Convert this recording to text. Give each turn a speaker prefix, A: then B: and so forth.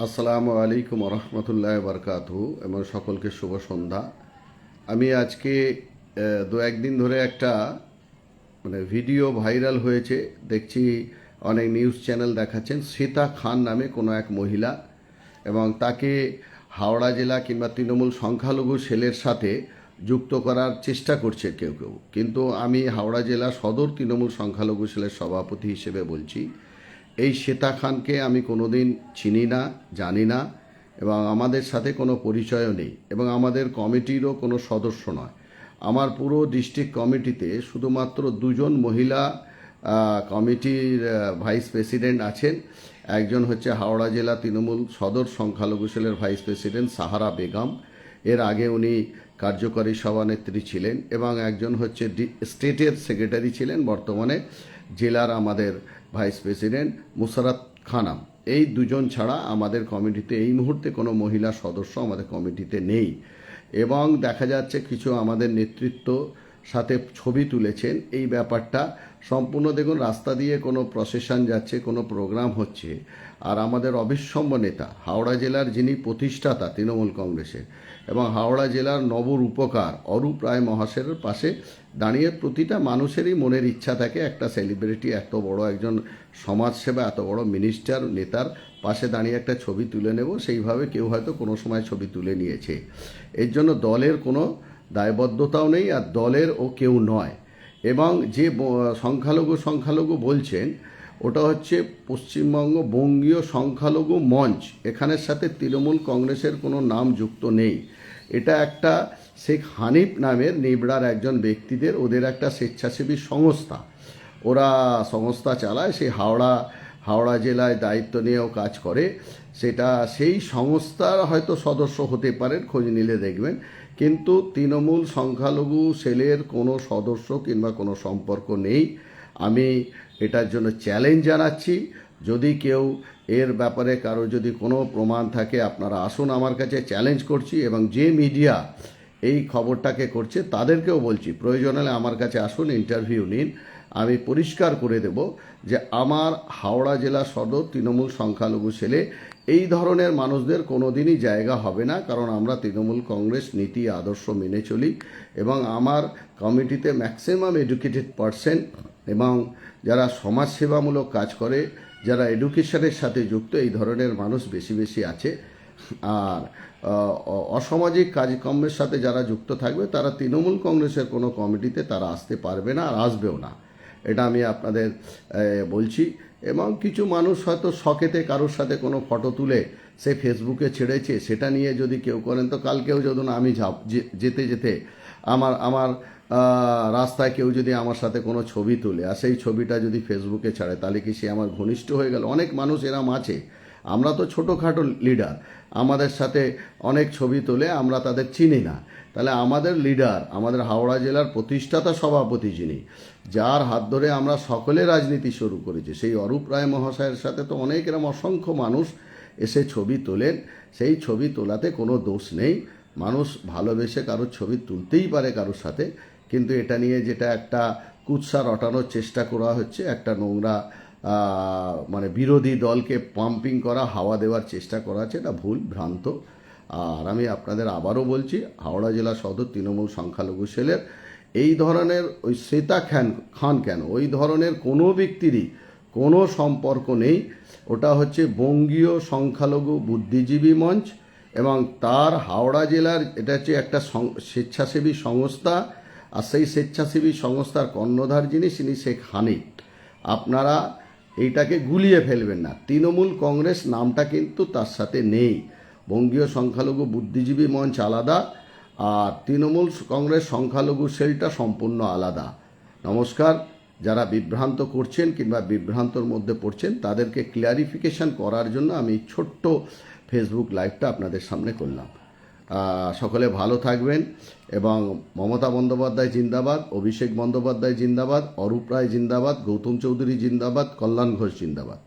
A: আসসালামু আলাইকুম রহমতুল্লাহ বারকাতুহু এবং সকলকে শুভ সন্ধ্যা। আমি আজকে দু একদিন ধরে একটা ভিডিও ভাইরাল হয়েছে, দেখছি অনেক নিউজ চ্যানেল দেখাচ্ছেন শ্বেতা খান নামে কোনো এক মহিলা, এবং তাকে হাওড়া জেলা কিংবা তৃণমূল সংখ্যালঘু সেলের সাথে যুক্ত করার চেষ্টা করছে কেউ কেউ। কিন্তু আমি হাওড়া জেলা সদর তৃণমূল সংখ্যালঘু সেলের সভাপতি হিসেবে বলছি, এই শ্বেতা খানকে আমি কোনোদিন চিনি না, জানি না, এবং আমাদের সাথে কোনো পরিচয়ও নেই, এবং আমাদের কমিটিরও কোনো সদস্য নয়। আমার পুরো ডিস্ট্রিক্ট কমিটিতে শুধুমাত্র দুজন মহিলা কমিটির ভাইস প্রেসিডেন্ট আছেন। একজন হচ্ছে হাওড়া জেলা তৃণমূল সদর সংখ্যালঘু সেলের ভাইস প্রেসিডেন্ট সাহারা বেগম, এর আগে উনি কার্যকরী সভানেত্রী ছিলেন, এবং একজন হচ্ছে স্টেটের সেক্রেটারি ছিলেন, বর্তমানে জেলার আমাদের ভাইস প্রেসিডেন্ট মুশারত খানম। এই দুজন ছাড়া আমাদের কমিটিতে এই মুহূর্তে কোনো মহিলা সদস্য আমাদের কমিটিতে নেই। এবং দেখা যাচ্ছে কিছু আমাদের নেতৃত্ব সাথে ছবি তুলেছেন। এই ব্যাপারটা সম্পূর্ণ দেখুন, রাস্তা দিয়ে কোনো প্রসেশন যাচ্ছে, কোনো প্রোগ্রাম হচ্ছে, আর আমাদের অবিস্মম্য নেতা হাওড়া জেলার যিনি প্রতিষ্ঠাতা তৃণমূল কংগ্রেসের এবং হাওড়া জেলার নবরূপকার অরূপ রায় মহাশয়ের পাশে দাঁড়িয়ে প্রতিটা মানুষেরই মনের ইচ্ছা থাকে একটা সেলিব্রিটি, এত বড় একজন সমাজসেবা, এত বড় মিনিস্টার নেতার পাশে দাঁড়িয়ে একটা ছবি তুলে নেব। সেইভাবে কেউ হয়তো কোনো সময় ছবি তুলে নিয়েছে। এর জন্য দলের কোনো দায়বদ্ধতাও নেই, আর দলের ও কেউ নয়। এবং যে সংখ্যালঘু বলছেন, ওটা হচ্ছে পশ্চিমবঙ্গ বঙ্গীয় সংখ্যালঘু মঞ্চ। এখানের সাথে তৃণমূল কংগ্রেসের কোনো নাম যুক্ত নেই। এটা একটা শেখ হানিফ নামের নিবড়ার একজন ব্যক্তিদের, ওদের একটা স্বেচ্ছাসেবী সংস্থা, ওরা সংস্থা চালায়। সেই হাওড়া জেলায় দায়িত্ব নিয়েও কাজ করে। সেটা সেই সংস্থার হয়তো সদস্য হতে পারেন, খোঁজ নিলে দেখবেন। কিন্তু তৃণমূল সংখ্যালঘু সেলের কোনো সদস্য কিংবা কোনো সম্পর্ক নেই। আমি এটার জন্য চ্যালেঞ্জ জানাচ্ছি। যদি কেউ এর ব্যাপারে কারো যদি কোনো প্রমাণ থাকে, আপনারা আসুন আমার কাছে, চ্যালেঞ্জ করছি। এবং যে মিডিয়া এই খবরটাকে করছে তাদেরকেও বলছি, প্রয়োজন হলে আমার কাছে আসুন, ইন্টারভিউ নিন। আমি পরিষ্কার করে দেব যে আমার হাওড়া জেলা সদর তৃণমূল সংখ্যালঘু সেলে এই ধরনের মানুষদের কোনো দিনই জায়গা হবে না। কারণ আমরা তৃণমূল কংগ্রেস নীতি আদর্শ মেনে চলি, এবং আমার কমিটিতে ম্যাক্সিমাম এডুকেটেড পারসন এবং যারা সমাজসেবামূলক কাজ করে, যারা এডুকেশনের সাথে যুক্ত, এই ধরনের মানুষ বেশি বেশি আছে। আর অসামাজিক কাজকর্মের সাথে যারা যুক্ত থাকবে তারা তৃণমূল কংগ্রেসের কোনো কমিটিতে তারা আসতে পারবে না, আর আসবেও না। এটা আমি আপনাদের বলছি। এবং কিছু মানুষ হয়তো শখেতে কারোর সাথে কোনো ফটো তুলে সে ফেসবুকে ছেড়েছে, সেটা নিয়ে যদি কেউ করেন, তো কালকেও যখন আমি যেতে যেতে আমার রাস্তায় কেউ যদি আমার সাথে কোনো ছবি তুলে আর সেই ছবিটা যদি ফেসবুকে ছাড়ে, তাহলে কি সে আমার ঘনিষ্ঠ হয়ে গেল? অনেক মানুষ এরম আছে। আমরা তো ছোটোখাটো লিডার, আমাদের সাথে অনেক ছবি তোলে, আমরা তাদের চিনি না। তাহলে আমাদের লিডার, আমাদের হাওড়া জেলার প্রতিষ্ঠাতা সভাপতি যিনি, যার হাত ধরে আমরা সকলে রাজনীতি শুরু করেছি, সেই অরূপ রায় মহাশয়ের সাথে তো অনেক এরম অসংখ্য মানুষ এসে ছবি তোলেন। সেই ছবি তোলাতে কোনো দোষ নেই। মানুষ ভালোবেসে কারোর ছবি তুলতেই পারে কারোর সাথে। কিন্তু এটা নিয়ে যেটা একটা কুৎসা রটানোর চেষ্টা করা হচ্ছে, একটা নোংরা বিরোধী দলকে পাম্পিং করা, হাওয়া দেওয়ার চেষ্টা করা হচ্ছে, এটা ভুল ভ্রান্ত। আর আমি আপনাদের আবারও বলছি, হাওড়া জেলা সদর তৃণমূল সংখ্যালঘু সেলের এই ধরনের ওই শ্বেতা খান কেন, ওই ধরনের কোনো ব্যক্তিরই কোনো সম্পর্ক নেই। ওটা হচ্ছে বঙ্গীয় সংখ্যালঘু বুদ্ধিজীবী মঞ্চ, এবং তার হাওড়া জেলার এটা হচ্ছে একটা স্বেচ্ছাসেবী সংস্থা। আর সেই স্বেচ্ছাসেবী সংস্থার কর্ণধার যিনি, তিনি শেখ হানিফ। আপনারা এইটাকে গুলিয়ে ফেলবেন না। তৃণমূল কংগ্রেস নামটা কিন্তু তার সাথে নেই। বঙ্গীয় সংখ্যালঘু বুদ্ধিজীবী মঞ্চ আলাদা, আর তৃণমূল কংগ্রেস সংখ্যালঘু সেলটা সম্পূর্ণ আলাদা। নমস্কার। যারা বিভ্রান্ত করছেন কিংবা বিভ্রান্তর মধ্যে পড়ছেন, তাদেরকে ক্লিয়ারিফিকেশন করার জন্য আমি ছোট্ট ফেসবুক লাইভটা আপনাদের সামনে করলাম। সকলে ভালো থাকবেন। এবং মমতা বন্দ্যোপাধ্যায় জিন্দাবাদ, অভিষেক বন্দ্যোপাধ্যায় জিন্দাবাদ, অরূপ রায় জিন্দাবাদ, গৌতম চৌধুরী জিন্দাবাদ, কল্যাণ ঘোষ জিন্দাবাদ।